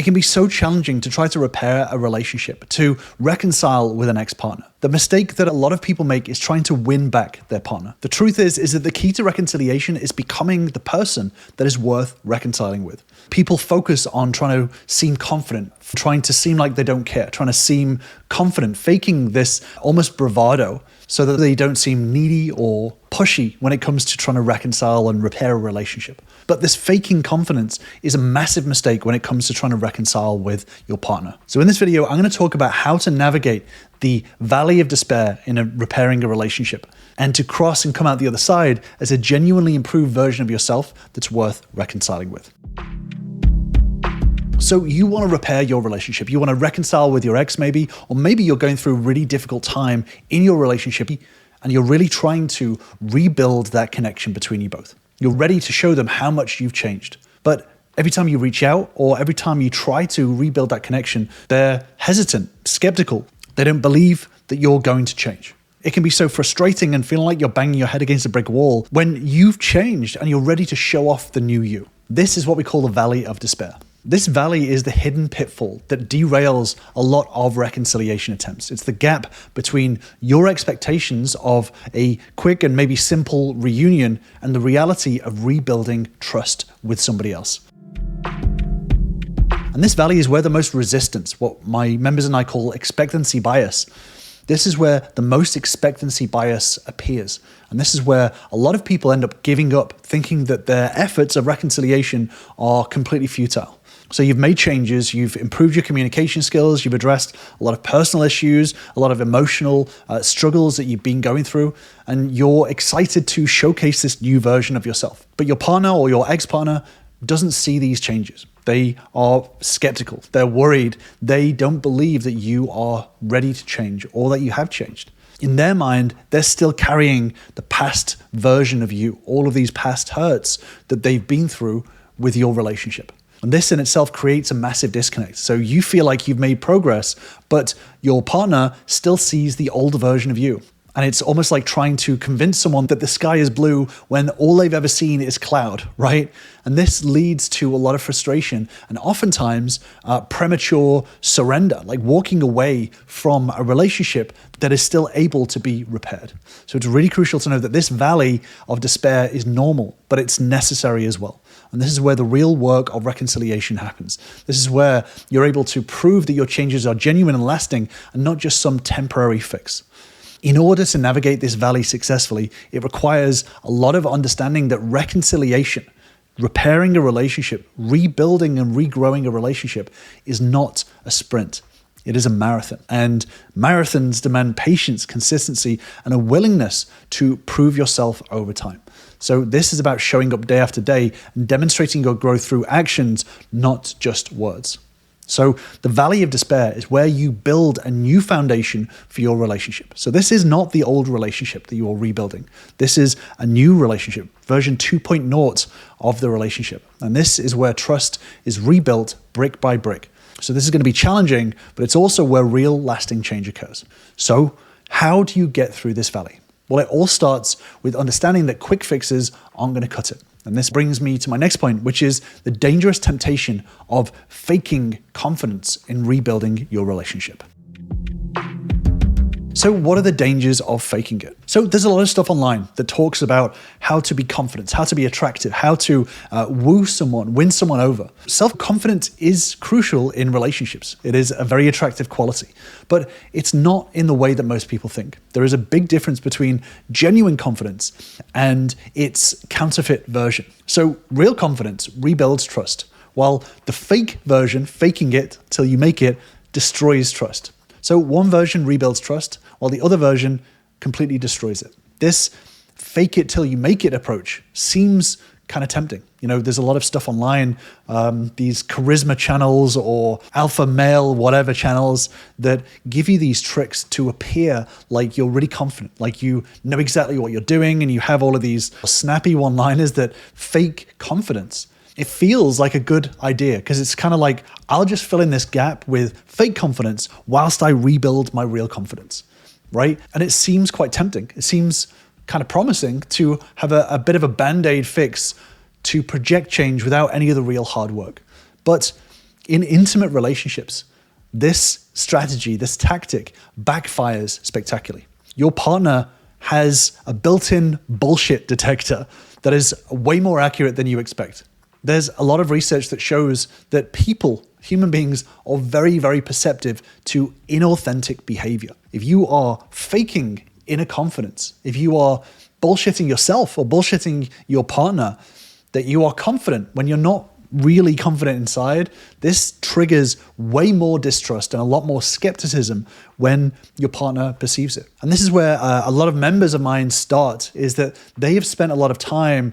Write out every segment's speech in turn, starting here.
It can be so challenging to try to repair a relationship, to reconcile with an ex-partner. The mistake that a lot of people make is trying to win back their partner. The truth is that the key to reconciliation is becoming the person that is worth reconciling with. People focus on trying to seem confident, trying to seem like they don't care, trying to seem confident, faking this almost bravado so that they don't seem needy or pushy when it comes to trying to reconcile and repair a relationship. But this faking confidence is a massive mistake when it comes to trying to reconcile with your partner. So in this video, I'm going to talk about how to navigate the valley of despair in repairing a relationship and to cross and come out the other side as a genuinely improved version of yourself that's worth reconciling with. So you want to repair your relationship. You want to reconcile with your ex maybe, or maybe you're going through a really difficult time in your relationship and you're really trying to rebuild that connection between you both. You're ready to show them how much you've changed. But every time you reach out or every time you try to rebuild that connection, they're hesitant, skeptical. They don't believe that you're going to change. It can be so frustrating and feeling like you're banging your head against a brick wall when you've changed and you're ready to show off the new you. This is what we call the valley of despair. This valley is the hidden pitfall that derails a lot of reconciliation attempts. It's the gap between your expectations of a quick and maybe simple reunion and the reality of rebuilding trust with somebody else. And this valley is where the most resistance, what my members and I call expectancy bias. This is where the most expectancy bias appears. And this is where a lot of people end up giving up, thinking that their efforts of reconciliation are completely futile. So you've made changes, you've improved your communication skills, you've addressed a lot of personal issues, a lot of emotional struggles that you've been going through, and you're excited to showcase this new version of yourself. But your partner or your ex-partner doesn't see these changes. They are skeptical, they're worried, they don't believe that you are ready to change or that you have changed. In their mind, they're still carrying the past version of you, all of these past hurts that they've been through with your relationship. And this in itself creates a massive disconnect. So you feel like you've made progress, but your partner still sees the older version of you. And it's almost like trying to convince someone that the sky is blue when all they've ever seen is cloud, right? And this leads to a lot of frustration and oftentimes premature surrender, like walking away from a relationship that is still able to be repaired. So it's really crucial to know that this valley of despair is normal, but it's necessary as well. And this is where the real work of reconciliation happens. This is where you're able to prove that your changes are genuine and lasting and not just some temporary fix. In order to navigate this valley successfully, it requires a lot of understanding that reconciliation, repairing a relationship, rebuilding and regrowing a relationship is not a sprint. It is a marathon. And marathons demand patience, consistency, and a willingness to prove yourself over time. So this is about showing up day after day and demonstrating your growth through actions, not just words. So the valley of despair is where you build a new foundation for your relationship. So this is not the old relationship that you are rebuilding. This is a new relationship, version 2.0 of the relationship. And this is where trust is rebuilt brick by brick. So this is going to be challenging, but it's also where real lasting change occurs. So how do you get through this valley? Well, it all starts with understanding that quick fixes aren't going to cut it. And this brings me to my next point, which is the dangerous temptation of faking confidence in rebuilding your relationship. So what are the dangers of faking it? So there's a lot of stuff online that talks about how to be confident, how to be attractive, how to woo someone, win someone over. Self-confidence is crucial in relationships. It is a very attractive quality, but it's not in the way that most people think. There is a big difference between genuine confidence and its counterfeit version. So real confidence rebuilds trust, while the fake version, faking it till you make it, destroys trust. So one version rebuilds trust, while the other version completely destroys it. This fake it till you make it approach seems kind of tempting. You know, there's a lot of stuff online, these charisma channels or alpha male whatever channels that give you these tricks to appear like you're really confident, like you know exactly what you're doing, and you have all of these snappy one-liners that fake confidence. It feels like a good idea because it's kind of like, I'll just fill in this gap with fake confidence whilst I rebuild my real confidence, right? And it seems quite tempting. It seems kind of promising to have a bit of a band-aid fix to project change without any of the real hard work. But In intimate relationships, this strategy, this tactic backfires spectacularly. Your partner has a built-in bullshit detector that is way more accurate than you expect. There's a lot of research that shows that people, human beings, are very, very perceptive to inauthentic behavior. If you are faking inner confidence, if you are bullshitting yourself or bullshitting your partner that you are confident when you're not really confident inside, this triggers way more distrust and a lot more skepticism when your partner perceives it. And this is where a lot of members of mine start, is that they have spent a lot of time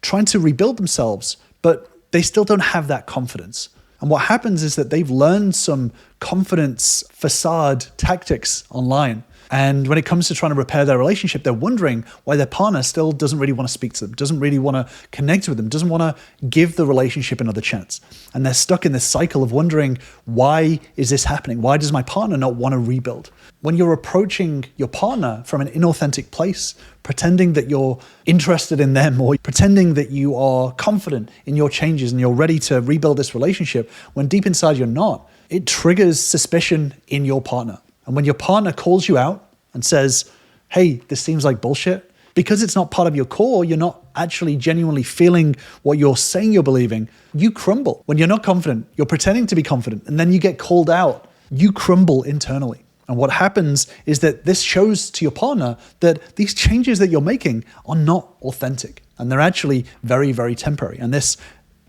trying to rebuild themselves, but they still don't have that confidence. And what happens is that they've learned some confidence facade tactics online. And when it comes to trying to repair their relationship, they're wondering why their partner still doesn't really want to speak to them, doesn't really want to connect with them, doesn't want to give the relationship another chance. And they're stuck in this cycle of wondering, why is this happening? Why does my partner not want to rebuild? When you're approaching your partner from an inauthentic place, pretending that you're interested in them or pretending that you are confident in your changes and you're ready to rebuild this relationship, when deep inside you're not, it triggers suspicion in your partner. And when your partner calls you out and says, hey, this seems like bullshit, because it's not part of your core, you're not actually genuinely feeling what you're saying you're believing, you crumble. When you're not confident, you're pretending to be confident, and then you get called out, you crumble internally. And what happens is that this shows to your partner that these changes that you're making are not authentic, and they're actually very, very temporary. And this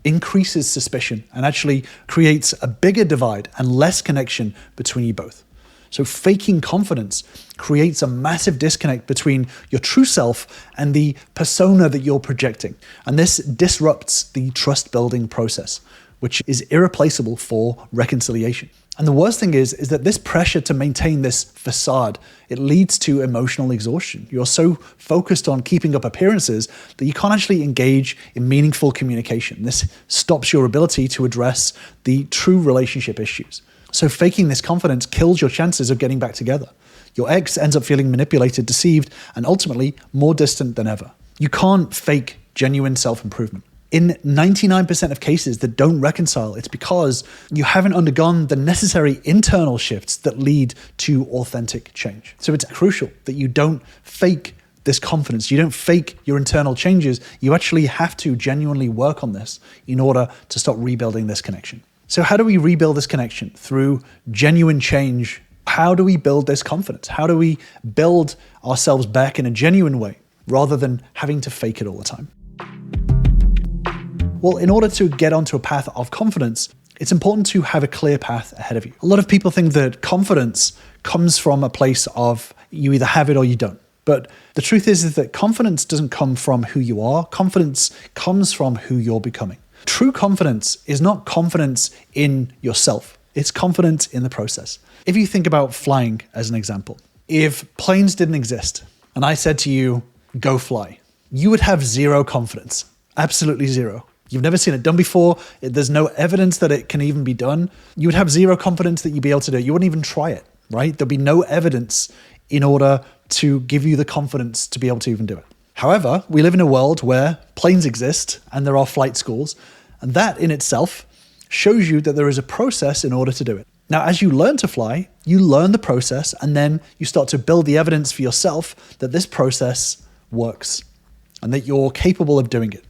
increases suspicion and actually creates a bigger divide and less connection between you both. So faking confidence creates a massive disconnect between your true self and the persona that you're projecting. And this disrupts the trust building process, which is irreplaceable for reconciliation. And the worst thing is that this pressure to maintain this facade, it leads to emotional exhaustion. You're so focused on keeping up appearances that you can't actually engage in meaningful communication. This stops your ability to address the true relationship issues. So faking this confidence kills your chances of getting back together. Your ex ends up feeling manipulated, deceived, and ultimately more distant than ever. You can't fake genuine self-improvement. In 99% of cases that don't reconcile, it's because you haven't undergone the necessary internal shifts that lead to authentic change. So it's crucial that you don't fake this confidence. You don't fake your internal changes. You actually have to genuinely work on this in order to start rebuilding this connection. So how do we rebuild this connection? Through genuine change. How do we build this confidence? How do we build ourselves back in a genuine way rather than having to fake it all the time? Well, in order to get onto a path of confidence, it's important to have a clear path ahead of you. A lot of people think that confidence comes from a place of you either have it or you don't. But the truth is that confidence doesn't come from who you are. Confidence comes from who you're becoming. True confidence is not confidence in yourself. It's confidence in the process. If you think about flying as an example, if planes didn't exist and I said to you, go fly, you would have zero confidence, absolutely zero. You've never seen it done before. There's no evidence that it can even be done. You would have zero confidence that you'd be able to do it. You wouldn't even try it, right? There'd be no evidence in order to give you the confidence to be able to even do it. However, we live in a world where planes exist and there are flight schools, and that in itself shows you that there is a process in order to do it. Now, as you learn to fly, you learn the process, and then you start to build the evidence for yourself that this process works and that you're capable of doing it.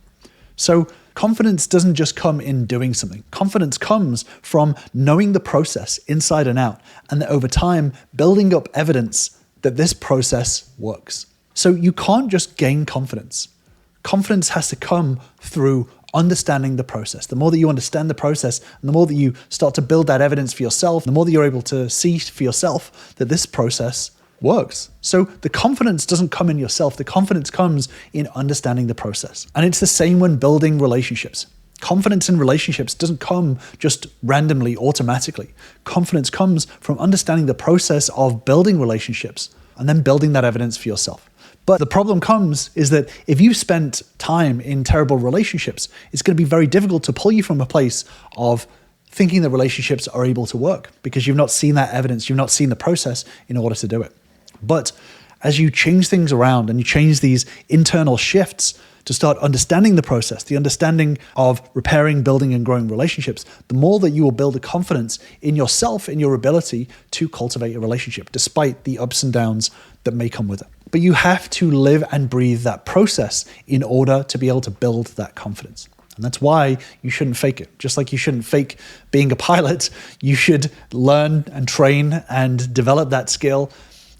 So confidence doesn't just come in doing something. Confidence comes from knowing the process inside and out, and that over time, building up evidence that this process works. So you can't just gain confidence. Confidence has to come through understanding the process. The more that you understand the process, and the more that you start to build that evidence for yourself, the more that you're able to see for yourself that this process works. So the confidence doesn't come in yourself. The confidence comes in understanding the process. And it's the same when building relationships. Confidence in relationships doesn't come just randomly, automatically. Confidence comes from understanding the process of building relationships and then building that evidence for yourself. But the problem comes is that if you've spent time in terrible relationships, it's going to be very difficult to pull you from a place of thinking that relationships are able to work because you've not seen that evidence, you've not seen the process in order to do it. But as you change things around and you change these internal shifts to start understanding the process, the understanding of repairing, building, and growing relationships, the more that you will build a confidence in yourself, in your ability to cultivate a relationship, despite the ups and downs that may come with it. But you have to live and breathe that process in order to be able to build that confidence. And that's why you shouldn't fake it. Just like you shouldn't fake being a pilot, you should learn and train and develop that skill.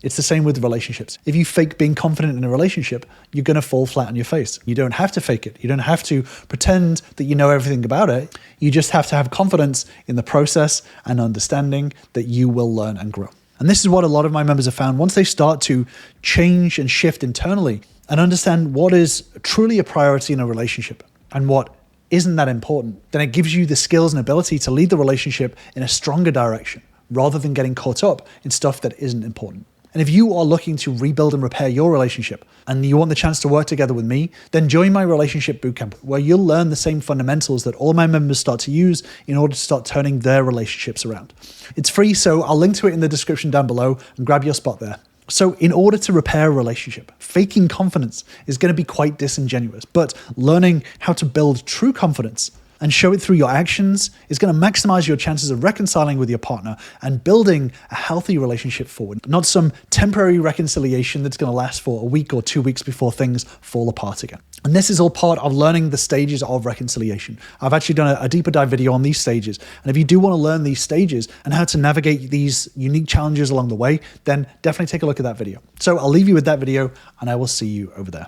It's the same with relationships. If you fake being confident in a relationship, you're going to fall flat on your face. You don't have to fake it. You don't have to pretend that you know everything about it. You just have to have confidence in the process and understanding that you will learn and grow. And this is what a lot of my members have found. Once they start to change and shift internally and understand what is truly a priority in a relationship and what isn't that important, then it gives you the skills and ability to lead the relationship in a stronger direction rather than getting caught up in stuff that isn't important. And if you are looking to rebuild and repair your relationship and you want the chance to work together with me, then join my Relationship Bootcamp, where you'll learn the same fundamentals that all my members start to use in order to start turning their relationships around. It's free, so I'll link to it in the description down below and grab your spot there. So in order to repair a relationship, faking confidence is going to be quite disingenuous, but learning how to build true confidence and show it through your actions is going to maximize your chances of reconciling with your partner and building a healthy relationship forward, not some temporary reconciliation that's going to last for a week or 2 weeks before things fall apart again. And this is all part of learning the stages of reconciliation. I've actually done a deeper dive video on these stages. And if you do want to learn these stages and how to navigate these unique challenges along the way, then definitely take a look at that video. So I'll leave you with that video and I will see you over there.